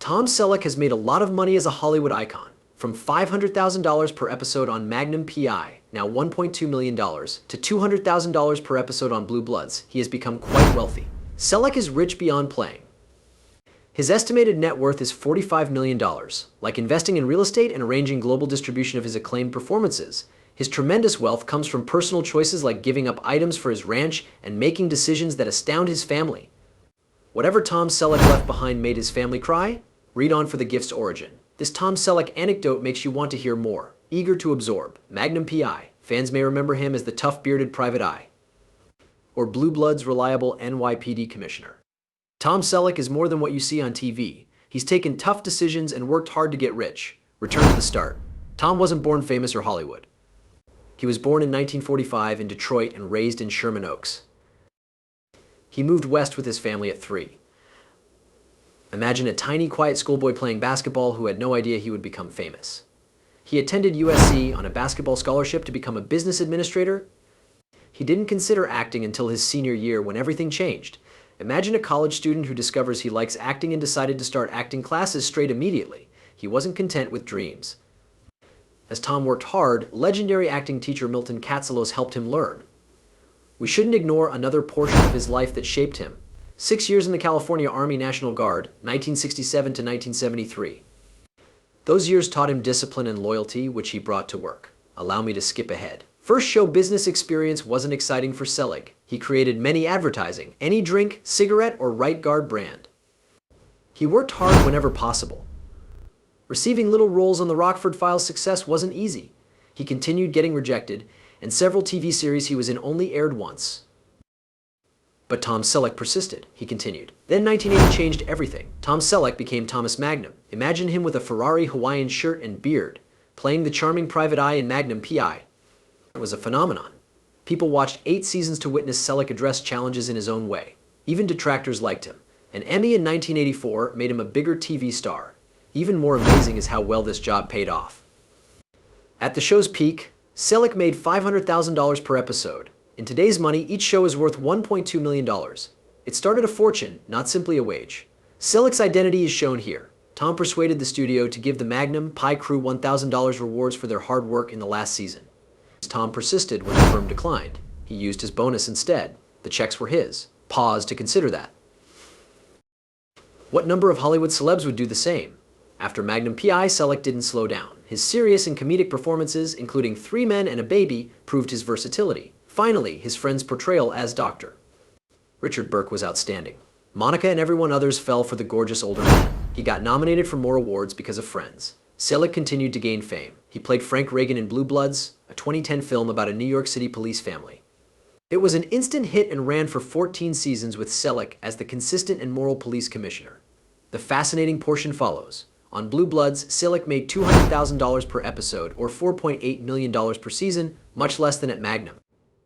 Tom Selleck has made a lot of money as a Hollywood icon. From $500,000 per episode on Magnum PI, now $1.2 million, to $200,000 per episode on Blue Bloods, he has become quite wealthy. Selleck is rich beyond playing. His estimated net worth is $45 million. Like investing in real estate and arranging global distribution of his acclaimed performances, his tremendous wealth comes from personal choices like giving up items for his ranch and making decisions that astound his family. Whatever Tom Selleck left behind made his family cry? Read on for the gift's origin. This Tom Selleck anecdote makes you want to hear more, eager to absorb. Magnum PI. Fans may remember him as the tough-bearded private eye, or Blue Blood's reliable NYPD commissioner. Tom Selleck is more than what you see on TV. He's taken tough decisions and worked hard to get rich. Return to the start. Tom wasn't born famous or Hollywood. He was born in 1945 in Detroit and raised in Sherman Oaks. He moved west with his family at 3. Imagine a tiny, quiet schoolboy playing basketball who had no idea he would become famous. He attended USC on a basketball scholarship to become a business administrator. He didn't consider acting until his senior year when everything changed. Imagine a college student who discovers he likes acting and decided to start acting classes straight immediately. He wasn't content with dreams. As Tom worked hard, legendary acting teacher Milton Katselos helped him learn. We shouldn't ignore another portion of his life that shaped him. 6 years in the California Army National Guard, 1967 to 1973. Those years taught him discipline and loyalty, which he brought to work. Allow me to skip ahead. First show business experience wasn't exciting for Selleck. He created many advertising, any drink, cigarette, or right guard brand. He worked hard whenever possible. Receiving little roles on the Rockford Files' success wasn't easy. He continued getting rejected, and several TV series he was in only aired once. But Tom Selleck persisted. He continued. Then 1980 changed everything. Tom Selleck became Thomas Magnum. Imagine him with a Ferrari Hawaiian shirt and beard, playing the charming private eye in Magnum PI. It was a phenomenon. People watched 8 seasons to witness Selleck address challenges in his own way. Even detractors liked him. An Emmy in 1984 made him a bigger TV star. Even more amazing is how well this job paid off. At the show's peak, Selleck made $500,000 per episode. In today's money, each show is worth $1.2 million. It started a fortune, not simply a wage. Selleck's identity is shown here. Tom persuaded the studio to give the Magnum PI crew $1,000 rewards for their hard work in the last season. Tom persisted when the firm declined. He used his bonus instead. The checks were his. Pause to consider that. What number of Hollywood celebs would do the same? After Magnum PI, Selleck didn't slow down. His serious and comedic performances, including 3 Men and a Baby, proved his versatility. Finally, his friend's portrayal as Dr. Richard Burke was outstanding. Monica and everyone others fell for the gorgeous older man. He got nominated for more awards because of Friends. Selleck continued to gain fame. He played Frank Reagan in Blue Bloods, a 2010 film about a New York City police family. It was an instant hit and ran for 14 seasons with Selleck as the consistent and moral police commissioner. The fascinating portion follows. On Blue Bloods, Selleck made $200,000 per episode, or $4.8 million per season, much less than at Magnum.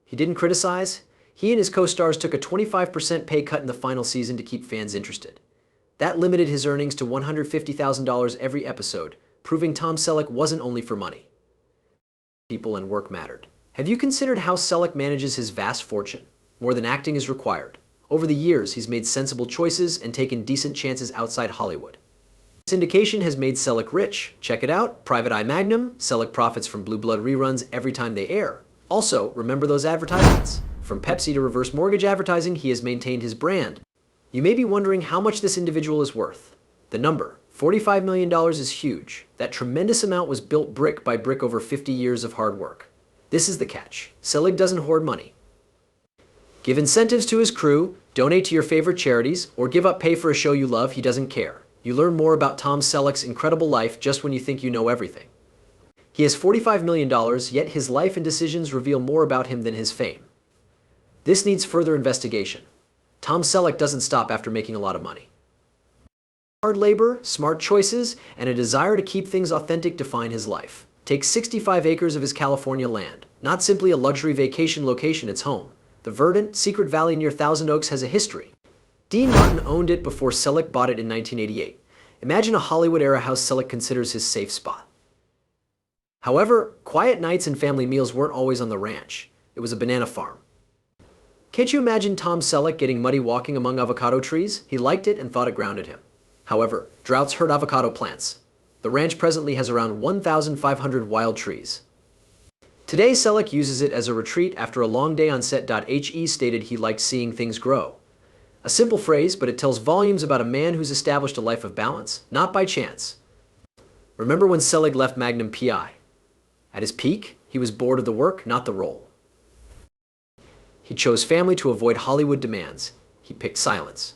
He didn't criticize. He and his co-stars took a 25% pay cut in the final season to keep fans interested. That limited his earnings to $150,000 every episode, proving Tom Selleck wasn't only for money. People and work mattered. Have you considered how Selleck manages his vast fortune? More than acting is required. Over the years, he's made sensible choices and taken decent chances outside Hollywood. Syndication has made Selleck rich. Check it out. Private Eye Magnum. Selleck profits from Blue Blood reruns every time they air. Also, remember those advertisements. From Pepsi to reverse mortgage advertising, he has maintained his brand. You may be wondering how much this individual is worth. The number, $45 million, is huge. That tremendous amount was built brick by brick over 50 years of hard work. This is the catch. Selleck doesn't hoard money. Give incentives to his crew, donate to your favorite charities, or give up pay for a show you love. He doesn't care. You learn more about Tom Selleck's incredible life just when you think you know everything. He has $45 million, yet his life and decisions reveal more about him than his fame. This needs further investigation. Tom Selleck doesn't stop after making a lot of money. Hard labor, smart choices, and a desire to keep things authentic define his life. Take 65 acres of his California land. Not simply a luxury vacation location, it's home. The verdant, secret valley near Thousand Oaks has a history. Dean Martin owned it before Selleck bought it in 1988. Imagine a Hollywood-era house Selleck considers his safe spot. However, quiet nights and family meals weren't always on the ranch. It was a banana farm. Can't you imagine Tom Selleck getting muddy walking among avocado trees? He liked it and thought it grounded him. However, droughts hurt avocado plants. The ranch presently has around 1,500 wild trees. Today, Selleck uses it as a retreat after a long day on set. He stated he liked seeing things grow. A simple phrase, but it tells volumes about a man who's established a life of balance, not by chance. Remember when Selleck left Magnum PI? At his peak, he was bored of the work, not the role. He chose family to avoid Hollywood demands. He picked silence.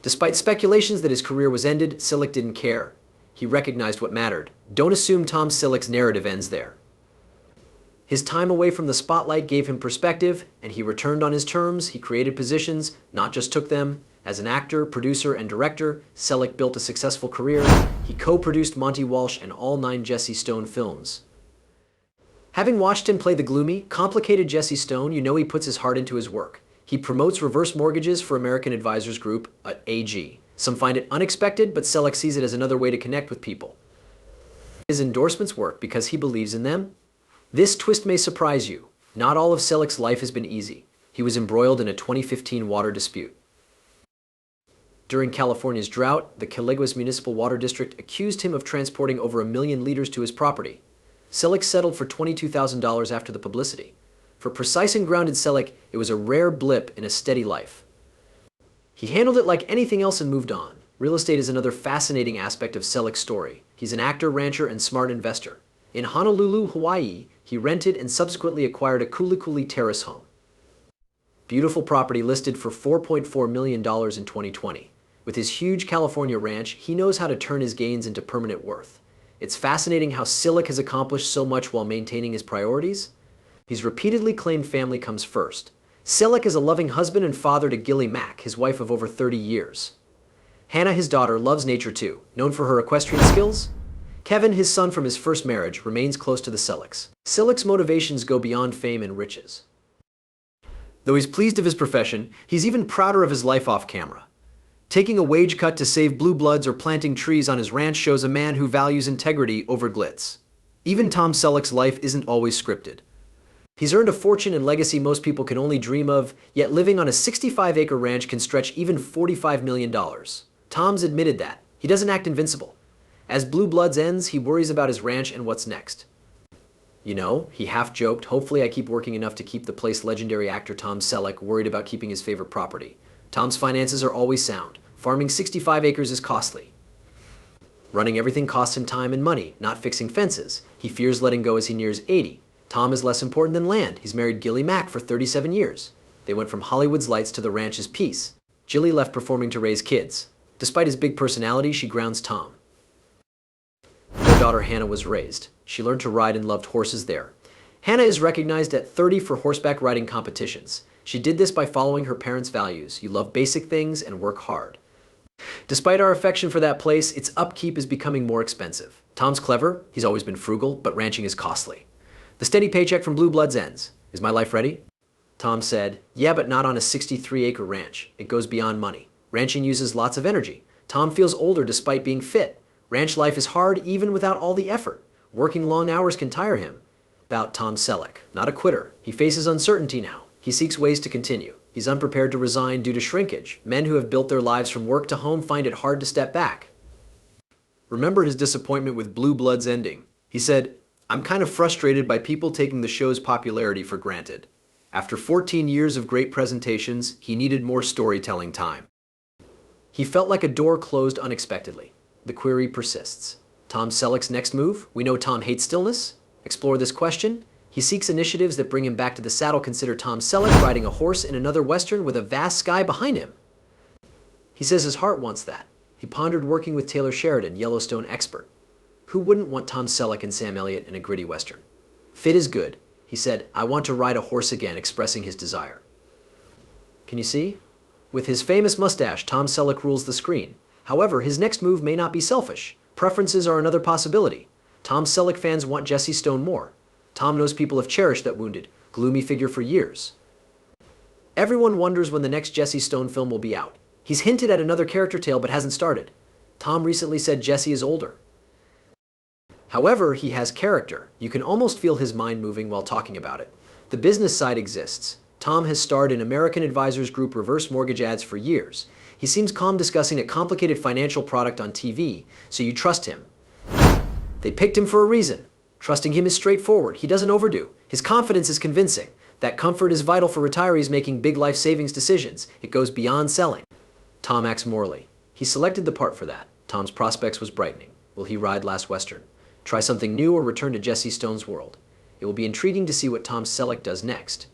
Despite speculations that his career was ended, Selleck didn't care. He recognized what mattered. Don't assume Tom Selleck's narrative ends there. His time away from the spotlight gave him perspective, and he returned on his terms. He created positions, not just took them. As an actor, producer, and director, Selleck built a successful career. He co-produced Monty Walsh and all 9 Jesse Stone films. Having watched him play the gloomy, complicated Jesse Stone, you know he puts his heart into his work. He promotes reverse mortgages for American Advisors Group, AG. Some find it unexpected, but Selleck sees it as another way to connect with people. His endorsements work because he believes in them. This twist may surprise you. Not all of Selleck's life has been easy. He was embroiled in a 2015 water dispute. During California's drought, the Caligula's Municipal Water District accused him of transporting over 1 million liters to his property. Selleck settled for $22,000 after the publicity. For precise and grounded Selleck, it was a rare blip in a steady life. He handled it like anything else and moved on. Real estate is another fascinating aspect of Selleck's story. He's an actor, rancher, and smart investor. In Honolulu, Hawaii, he rented and subsequently acquired a Kulikuli terrace home. Beautiful property listed for $4.4 million in 2020. With his huge California ranch, he knows how to turn his gains into permanent worth. It's fascinating how Selleck has accomplished so much while maintaining his priorities. He's repeatedly claimed family comes first. Selleck is a loving husband and father to Gilly Mack, his wife of over 30 years. Hannah, his daughter, loves nature too, known for her equestrian skills. Kevin, his son from his first marriage, remains close to the Sellecks. Selleck's motivations go beyond fame and riches. Though he's pleased of his profession, he's even prouder of his life off camera. Taking a wage cut to save blue bloods or planting trees on his ranch shows a man who values integrity over glitz. Even Tom Selleck's life isn't always scripted. He's earned a fortune and legacy most people can only dream of, yet living on a 65-acre ranch can stretch even $45 million. Tom's admitted that. He doesn't act invincible. As Blue Bloods ends, he worries about his ranch and what's next. You know, he half-joked, hopefully I keep working enough to keep the place. Legendary actor Tom Selleck worried about keeping his favorite property. Tom's finances are always sound. Farming 65 acres is costly. Running everything costs him time and money, not fixing fences. He fears letting go as he nears 80. Tom is less important than land. He's married Gilly Mack for 37 years. They went from Hollywood's lights to the ranch's peace. Gilly left performing to raise kids. Despite his big personality, she grounds Tom. Their daughter Hannah was raised. She learned to ride and loved horses there. Hannah is recognized at 30 for horseback riding competitions. She did this by following her parents' values. You love basic things and work hard. Despite our affection for that place, its upkeep is becoming more expensive. Tom's clever, he's always been frugal, but ranching is costly. The steady paycheck from Blue Bloods ends. Is my life ready? Tom said, yeah, but not on a 63-acre ranch. It goes beyond money. Ranching uses lots of energy. Tom feels older despite being fit. Ranch life is hard even without all the effort. Working long hours can tire him. About Tom Selleck, not a quitter. He faces uncertainty now. He seeks ways to continue. He's unprepared to resign due to shrinkage. Men who have built their lives from work to home find it hard to step back. Remember his disappointment with Blue Bloods ending. He said, I'm kind of frustrated by people taking the show's popularity for granted. After 14 years of great presentations, he needed more storytelling time. He felt like a door closed unexpectedly. The query persists. Tom Selleck's next move? We know Tom hates stillness. Explore this question. He seeks initiatives that bring him back to the saddle. Consider Tom Selleck riding a horse in another Western with a vast sky behind him. He says his heart wants that. He pondered working with Taylor Sheridan, Yellowstone expert. Who wouldn't want Tom Selleck and Sam Elliott in a gritty Western? Fit is good. He said, I want to ride a horse again, expressing his desire. Can you see? With his famous mustache, Tom Selleck rules the screen. However, his next move may not be selfish. Preferences are another possibility. Tom Selleck fans want Jesse Stone more. Tom knows people have cherished that wounded, gloomy figure for years. Everyone wonders when the next Jesse Stone film will be out. He's hinted at another character tale but hasn't started. Tom recently said Jesse is older. However, he has character. You can almost feel his mind moving while talking about it. The business side exists. Tom has starred in American Advisors Group reverse mortgage ads for years. He seems calm discussing a complicated financial product on TV, so you trust him. They picked him for a reason. Trusting him is straightforward. He doesn't overdo. His confidence is convincing. That comfort is vital for retirees making big life savings decisions. It goes beyond selling. Tom acts morally. He selected the part for that. Tom's prospects was brightening. Will he ride Last Western? Try something new or return to Jesse Stone's world? It will be intriguing to see what Tom Selleck does next.